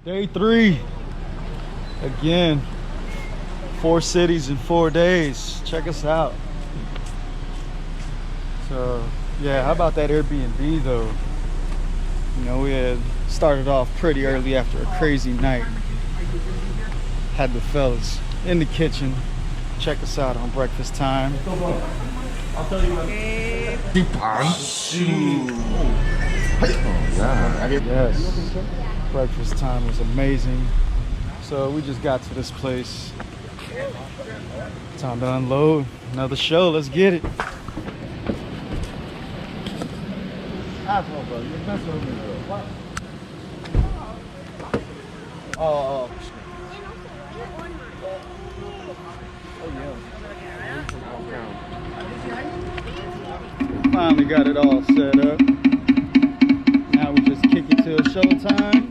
Day 3. Again, 4 cities in 4 days. Check us out. So, yeah, how about that Airbnb though? You know, we had started off pretty early after a crazy night. Had the fellas in the kitchen. Check us out on breakfast time. I'll tell you what. Yes. Breakfast time was amazing. So we just got to this place. Time to unload. Another show. Let's get it. Oh. Finally got it all set up. Now we just kick it till showtime.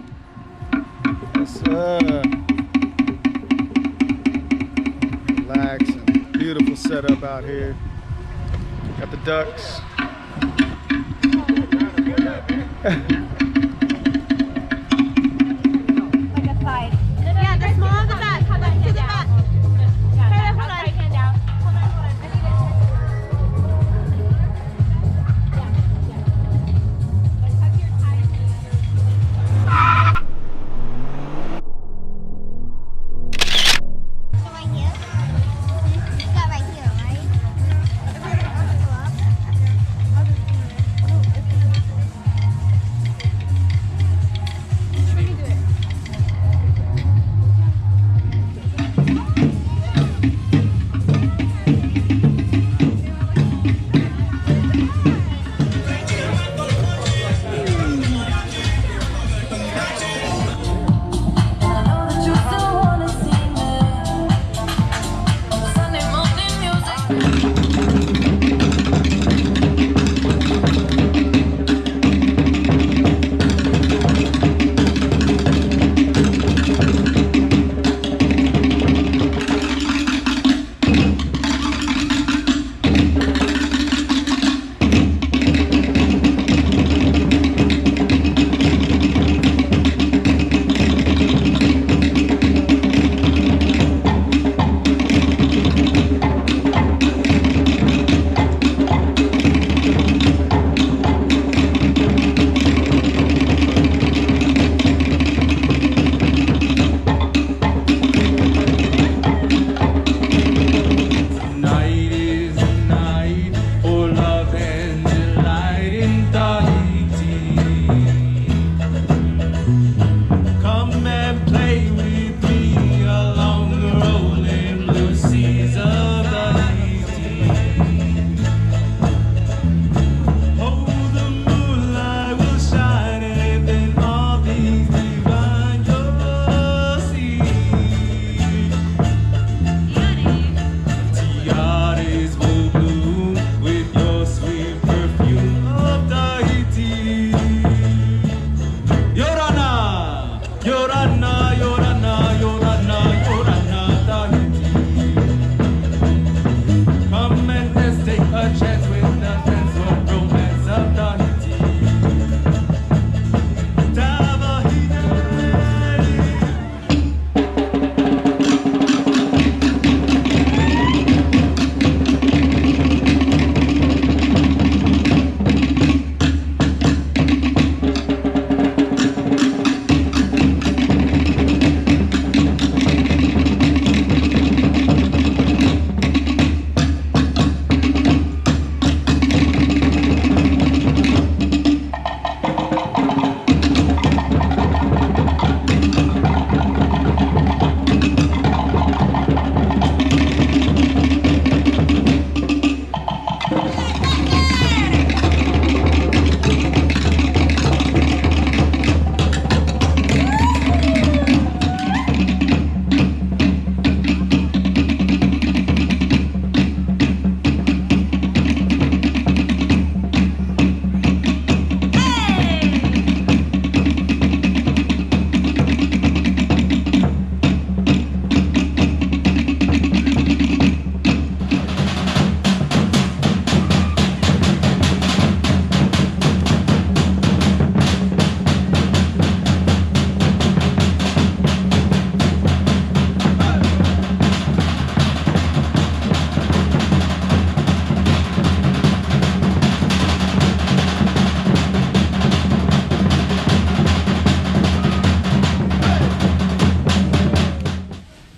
Relaxing. Beautiful setup out here. Got the ducks. Yeah, the small of the back. Come back to the back.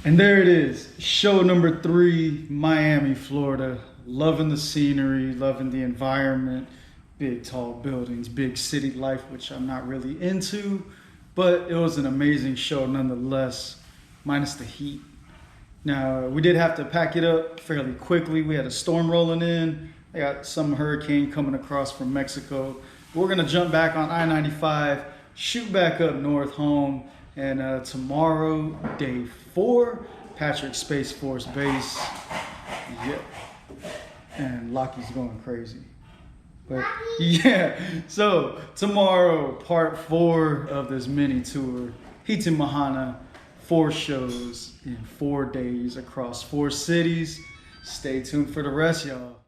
And there it is, show number 3, Miami, Florida. Loving the scenery, loving the environment, big tall buildings, big city life, which I'm not really into, but it was an amazing show nonetheless, minus the heat. Now, we did have to pack it up fairly quickly. We had a storm rolling in. I got some hurricane coming across from Mexico. We're gonna jump back on I-95, shoot back up north home, and tomorrow, day 4, Patrick Space Force Base. Yep. And Lockie's going crazy. But yeah, so tomorrow, part 4 of this mini tour. Hiti Mahana, 4 shows in 4 days across 4 cities. Stay tuned for the rest, y'all.